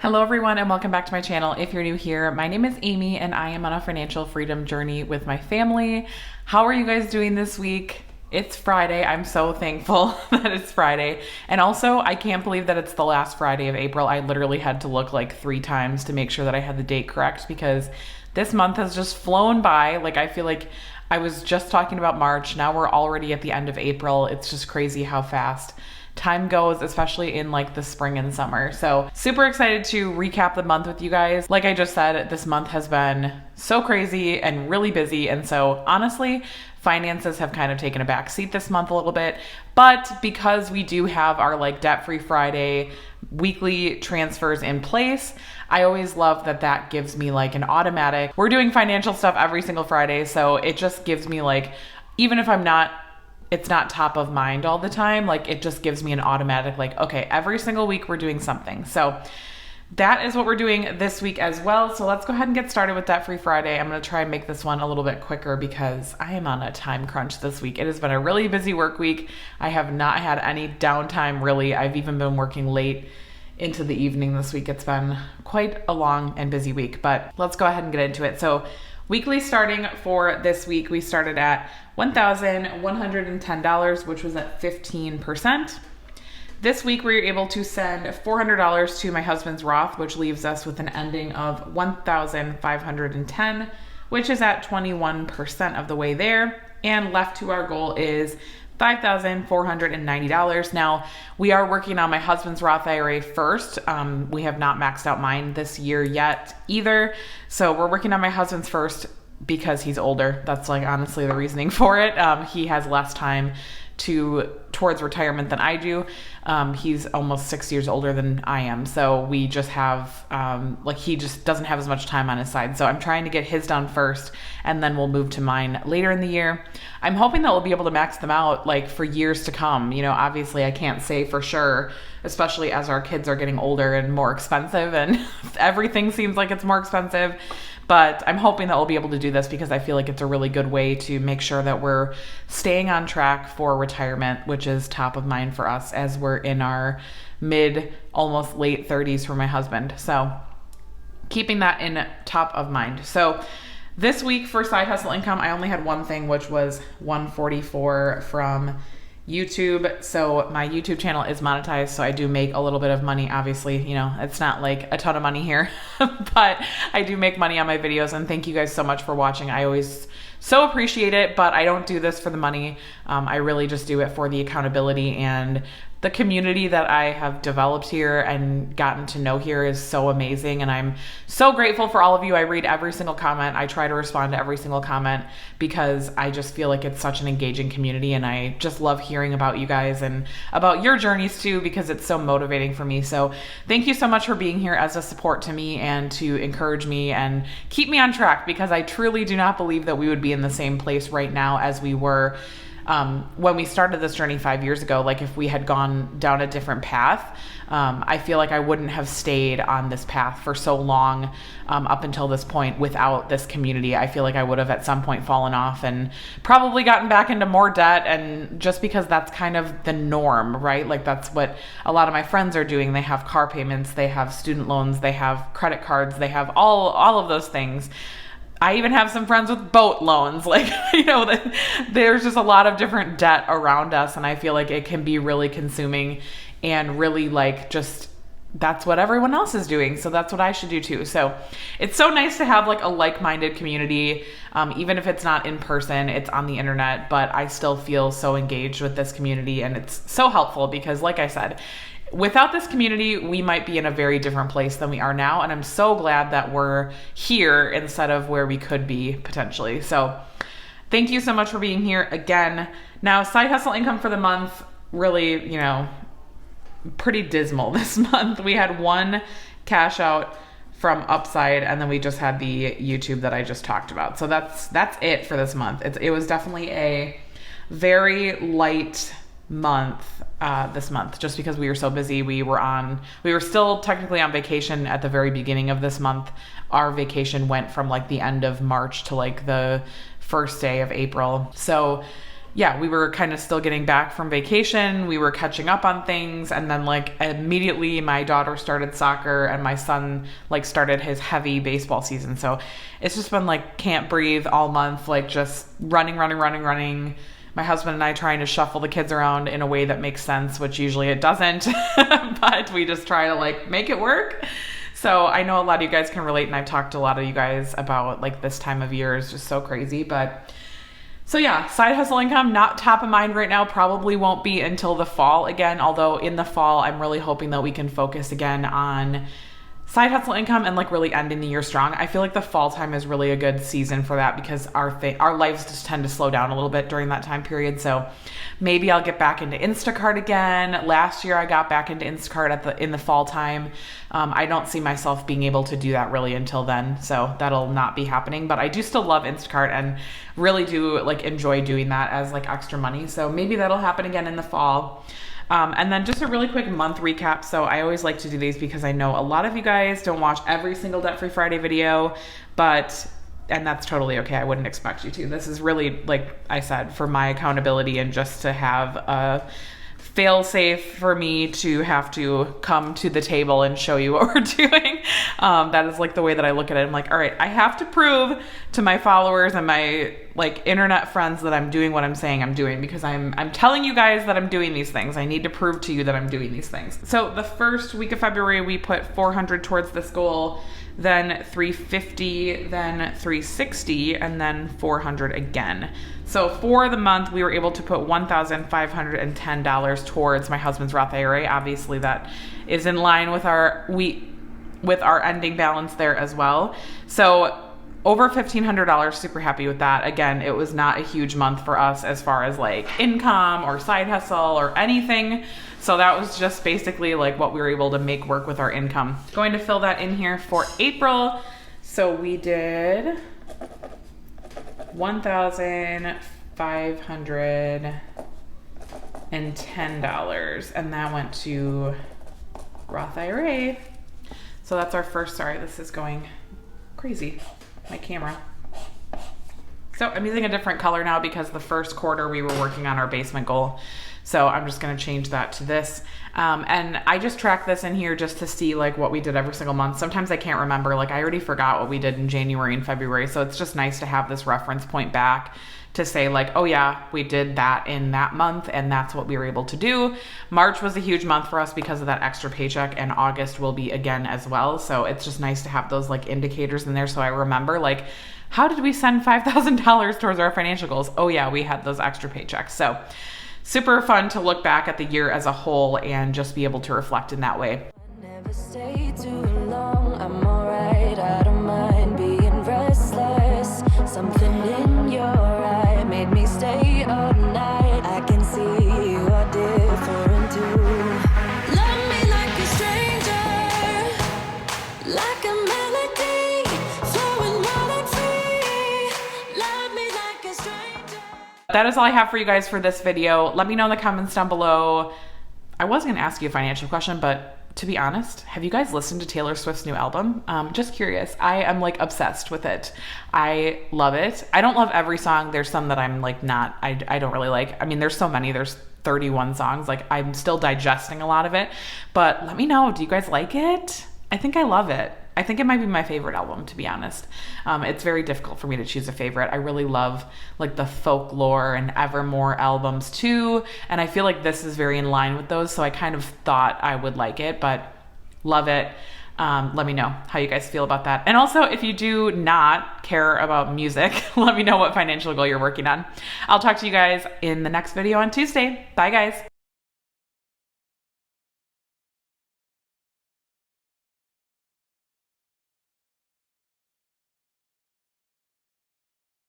Hello everyone and welcome back to my channel. If you're new here, my name is Amy and I am on a financial freedom journey with my family. How are you guys doing this week? It's Friday. I'm so thankful that it's Friday. And also, I can't believe that it's the last Friday of April. I literally had to look like 3 times to make sure that I had the date correct because this month has just flown by. Like, I feel like I was just talking about March. Now we're already at the end of April. It's just crazy how fast time goes, especially in like the spring and summer. So super excited to recap the month with you guys. Like I just said, this month has been so crazy and really busy. And so honestly, finances have kind of taken a back seat this month a little bit, but because we do have our like debt-free Friday weekly transfers in place, I always love that that gives me like an automatic, we're doing financial stuff every single Friday. So it just gives me like, even if it's not top of mind all the time, like it just gives me an automatic like, okay, every single week we're doing something. So that is what we're doing this week as well. So let's go ahead and get started with Debt Free Friday. I'm going to try and make this one a little bit quicker because I am on a time crunch this week. It has been a really busy work week. I have not had any downtime really. I've even been working late into the evening this week. It's been quite a long and busy week, but let's go ahead and get into it. So weekly starting for this week, we started at $1,110, which was at 15%. This week, we were able to send $400 to my husband's Roth, which leaves us with an ending of $1,510, which is at 21% of the way there. And left to our goal is $5,490. Now, we are working on my husband's Roth IRA first. We have not maxed out mine this year yet either. So we're working on my husband's first because he's older. That's like honestly the reasoning for it. He has less time towards retirement than I do. He's almost 6 years older than I am. So we just have, he just doesn't have as much time on his side. So I'm trying to get his done first and then we'll move to mine later in the year. I'm hoping that we'll be able to max them out like for years to come. You know, obviously I can't say for sure, especially as our kids are getting older and more expensive and everything seems like it's more expensive. But I'm hoping that we'll be able to do this because I feel like it's a really good way to make sure that we're staying on track for retirement, which is top of mind for us as we're in our mid, almost late 30s for my husband. So keeping that in top of mind. So this week for side hustle income, I only had one thing, which was $144 from YouTube. So my YouTube channel is monetized, so I do make a little bit of money. Obviously, you know, it's not like a ton of money here, but I do make money on my videos, and thank you guys so much for watching. I always so appreciate it, but I don't do this for the money. I really just do it for the accountability, and the community that I have developed here and gotten to know here is so amazing. And I'm so grateful for all of you. I read every single comment. I try to respond to every single comment because I just feel like it's such an engaging community. And I just love hearing about you guys and about your journeys too, because it's so motivating for me. So thank you so much for being here as a support to me and to encourage me and keep me on track, because I truly do not believe that we would be in the same place right now as we were when we started this journey 5 years ago. Like if we had gone down a different path, I feel like I wouldn't have stayed on this path for so long up until this point without this community. I feel like I would have at some point fallen off and probably gotten back into more debt, and just because that's kind of the norm, right? Like that's what a lot of my friends are doing. They have car payments, they have student loans, they have credit cards, they have all of those things. I even have some friends with boat loans. Like, you know, there's just a lot of different debt around us. And I feel like it can be really consuming and really like just, that's what everyone else is doing. So that's what I should do too. So it's so nice to have like a like-minded community. Even if it's not in person, it's on the internet, but I still feel so engaged with this community. And it's so helpful because like I said, without this community, we might be in a very different place than we are now. And I'm so glad that we're here instead of where we could be potentially. So thank you so much for being here again. Now, side hustle income for the month, really, you know, pretty dismal this month. We had one cash out from Upside, and then we just had the YouTube that I just talked about. So that's it for this month. It was definitely a very light month this month, just because we were so busy. We were still technically on vacation at the very beginning of this month. Our vacation went from like the end of March to like the first day of April. So yeah, we were kind of still getting back from vacation. We were catching up on things. And then like immediately my daughter started soccer and my son like started his heavy baseball season. So it's just been like can't breathe all month, like just running. My husband and I trying to shuffle the kids around in a way that makes sense, which usually it doesn't, but we just try to like make it work. So I know a lot of you guys can relate, and I've talked to a lot of you guys about like this time of year is just so crazy. But so yeah, side hustle income, not top of mind right now, probably won't be until the fall again. Although in the fall, I'm really hoping that we can focus again on side hustle income and like really ending the year strong. I feel like the fall time is really a good season for that because our lives just tend to slow down a little bit during that time period. So maybe I'll get back into Instacart again. Last year I got back into Instacart in the fall time. I don't see myself being able to do that really until then, so that'll not be happening. But I do still love Instacart and really do like enjoy doing that as like extra money. So maybe that'll happen again in the fall. And then just a really quick month recap. So I always like to do these because I know a lot of you guys don't watch every single Debt Free Friday video, and that's totally okay. I wouldn't expect you to. This is really, like I said, for my accountability and just to have a fail safe for me to have to come to the table and show you what we're doing. That is like the way that I look at it. I'm like, all right, I have to prove to my followers and my like internet friends that I'm doing what I'm saying I'm doing, because I'm telling you guys that I'm doing these things. I need to prove to you that I'm doing these things. So the first week of February, we put 400 towards this goal, then 350, then 360, and then 400 again. So for the month, we were able to put $1,510 towards my husband's Roth IRA. Obviously, that is in line with our ending balance there as well. So over $1,500, super happy with that. Again, it was not a huge month for us as far as like income or side hustle or anything. So that was just basically like what we were able to make work with our income. Going to fill that in here for April. So we did $1,510, and that went to Roth IRA. So that's our first, sorry, this is going crazy, my camera. So I'm using a different color now because the first quarter we were working on our basement goal. So I'm just gonna change that to this. And I just track this in here just to see like what we did every single month. Sometimes I can't remember, like I already forgot what we did in January and February. So it's just nice to have this reference point back to say like, oh yeah, we did that in that month and that's what we were able to do. March was a huge month for us because of that extra paycheck, and August will be again as well. So it's just nice to have those like indicators in there so I remember like, how did we send $5,000 towards our financial goals? Oh yeah, we had those extra paychecks. So super fun to look back at the year as a whole and just be able to reflect in that way. Never stay too long. I'm alright, I don't mind being restless. Something in your eye made me stay all night. I can see you are different too. Love me like a stranger, like a melody, flowing wild and free. Love me like a stranger. That is all I have for you guys for this video. Let me know in the comments down below. I was gonna ask you a financial question, but to be honest, have you guys listened to Taylor Swift's new album? Just curious. I am like obsessed with it. I love it. I don't love every song. There's some that I'm like not, I don't really like. I mean, there's so many, there's 31 songs. Like I'm still digesting a lot of it, but let me know. Do you guys like it? I think I love it. I think it might be my favorite album, to be honest. It's very difficult for me to choose a favorite. I really love like the Folklore and Evermore albums too. And I feel like this is very in line with those. So I kind of thought I would like it, but love it. Let me know how you guys feel about that. And also, if you do not care about music, let me know what financial goal you're working on. I'll talk to you guys in the next video on Tuesday. Bye guys.